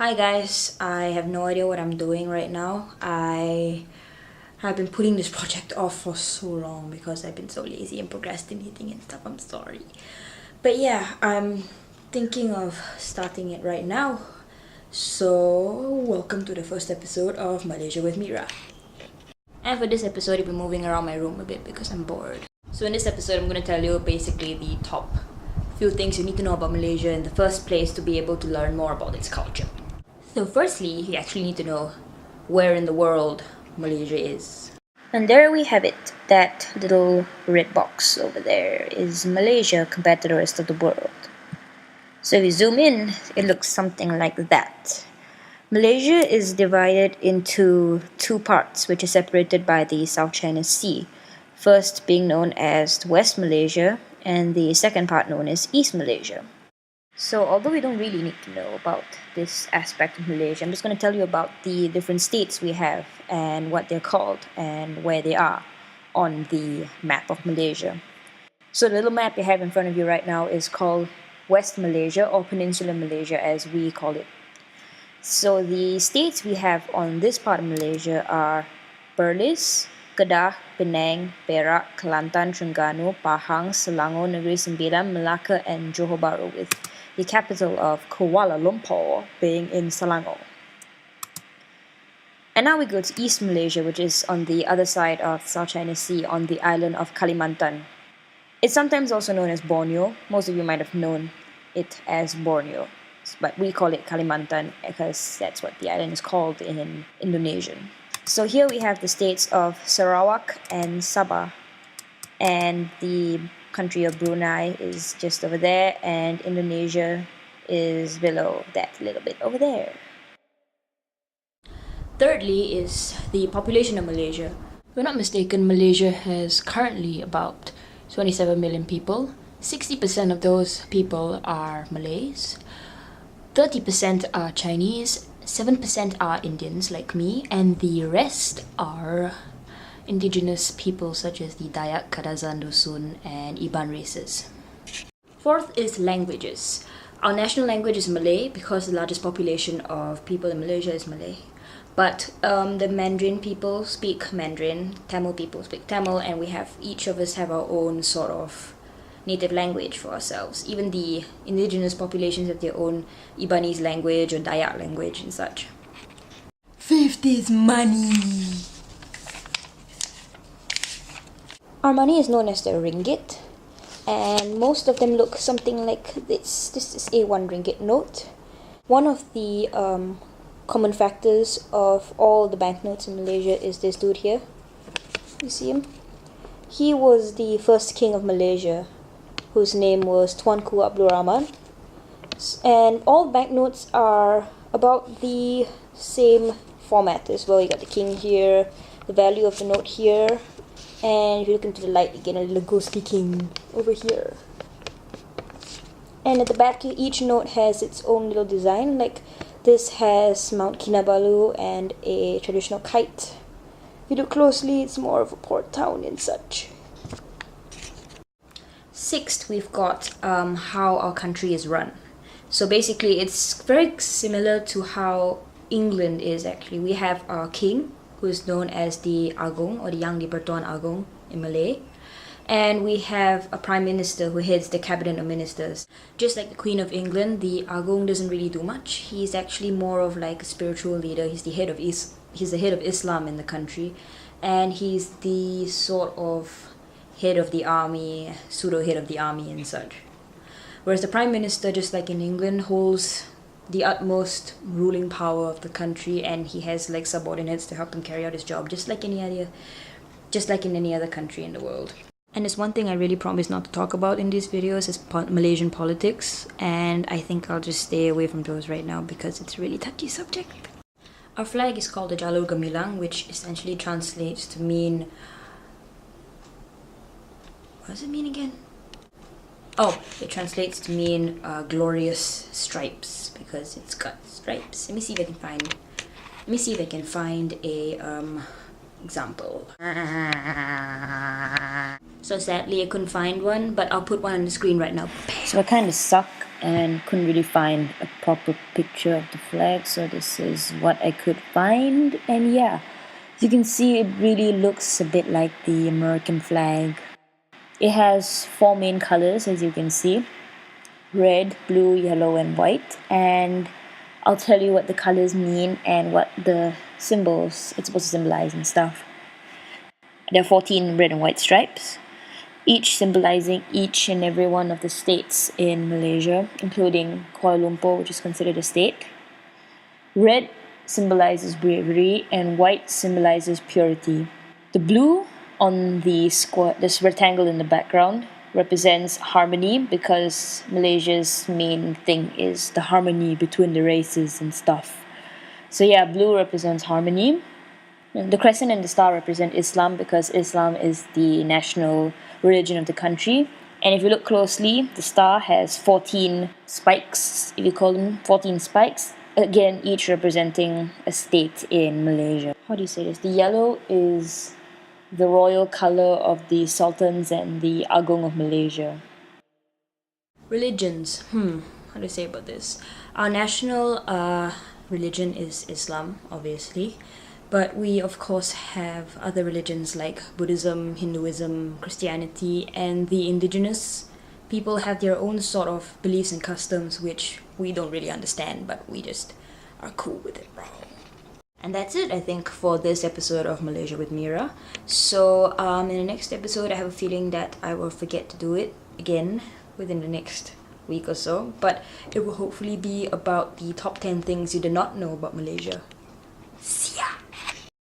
Hi guys, I have no idea what I'm doing right now. I have been putting this project off for so long because I've been so lazy and procrastinating and stuff. I'm sorry. But yeah, I'm thinking of starting it right now. So, welcome to the first episode of Malaysia with Meera. And for this episode, I'll be moving around my room a bit because I'm bored. So in this episode, I'm going to tell you basically the top few things you need to know about Malaysia in the first place to be able to learn more about its culture. So firstly, you actually need to know where in the world Malaysia is. And there we have it. That little red box over there is Malaysia compared to the rest of the world. So if you zoom in, it looks something like that. Malaysia is divided into two parts, which are separated by the South China Sea. First being known as West Malaysia, and the second part known as East Malaysia. So although we don't really need to know about this aspect of Malaysia, I'm just going to tell you about the different states we have and what they're called and where they are on the map of Malaysia. So the little map you have in front of you right now is called West Malaysia or Peninsular Malaysia as we call it. So the states we have on this part of Malaysia are Perlis, Kedah, Penang, Perak, Kelantan, Terengganu, Pahang, Selangor, Negeri Sembilan, Melaka and Johor Bahru, with the capital of Kuala Lumpur being in Selangor. And now we go to East Malaysia, which is on the other side of South China Sea on the island of Kalimantan. It's sometimes also known as Borneo. Most of you might have known it as Borneo, but we call it Kalimantan because that's what the island is called in Indonesian. So here we have the states of Sarawak and Sabah, and the country of Brunei is just over there, and Indonesia is below that, a little bit over there. Thirdly is the population of Malaysia. If I'm not mistaken, Malaysia has currently about 27 million people. 60% of those people are Malays, 30% are Chinese, 7% are Indians like me, and the rest are indigenous people such as the Dayak, Kadazan, Dusun, and Iban races. Fourth is languages. Our national language is Malay because the largest population of people in Malaysia is Malay. But the Mandarin people speak Mandarin, Tamil people speak Tamil, and each of us have our own sort of native language for ourselves. Even the indigenous populations have their own Ibanese language or Dayak language and such. Fifth is money. Our money is known as the ringgit, and most of them look something like this. This is a 1 ringgit note. One of the common factors of all the banknotes in Malaysia is this dude here. You see him? He was the first king of Malaysia, whose name was Tuanku Abdul Rahman. And all banknotes are about the same format as well. You got the king here, the value of the note here, and if you look into the light, you get a little ghostly king over here. And at the back, each note has its own little design. Like this has Mount Kinabalu and a traditional kite. If you look closely, it's more of a port town and such. Sixth, we've got how our country is run. So basically, it's very similar to how England is actually. We have our king, who is known as the Agong or the Yang di-Pertuan Agong in Malay. And we have a prime minister who heads the cabinet of ministers. Just like the Queen of England, the Agong doesn't really do much. He's actually more of like a spiritual leader. He's the head of Islam in the country, and he's the sort of head of the army, pseudo head of the army and such. Whereas the prime minister, just like in England, holds the utmost ruling power of the country, and he has like subordinates to help him carry out his job, just like in any other country in the world. And there's one thing I really promise not to talk about in these videos is Malaysian politics, and I think I'll just stay away from those right now because it's a really touchy subject. Our flag is called the Jalur Gemilang, which essentially translates to mean... What does it mean again? Oh, it translates to mean glorious stripes because it's got stripes. Let me see if I can find a example. So sadly I couldn't find one, but I'll put one on the screen right now. So I kind of suck and couldn't really find a proper picture of the flag, so this is what I could find. And yeah, as you can see, it really looks a bit like the American flag. It has 4 main colors, as you can see: red, blue, yellow, and white. And I'll tell you what the colors mean and what the symbols it's supposed to symbolize and stuff. There are 14 red and white stripes, each symbolizing each and every one of the states in Malaysia, including Kuala Lumpur, which is considered a state. Red symbolizes bravery and white symbolizes purity. The blue on this rectangle in the background represents harmony, because Malaysia's main thing is the harmony between the races and stuff. So yeah, blue represents harmony. The crescent and the star represent Islam, because Islam is the national religion of the country. And if you look closely, the star has 14 spikes, if you call them 14 spikes, again, each representing a state in Malaysia. How do you say this? The yellow is the royal color of the sultans and the Agong of Malaysia. Religions. How do I say about this? Our national religion is Islam, obviously. But we, of course, have other religions like Buddhism, Hinduism, Christianity, and the indigenous people have their own sort of beliefs and customs which we don't really understand, but we just are cool with it, bro. And that's it, I think, for this episode of Malaysia with Meera. So, in the next episode, I have a feeling that I will forget to do it again within the next week or so. But it will hopefully be about the top 10 things you did not know about Malaysia. See ya!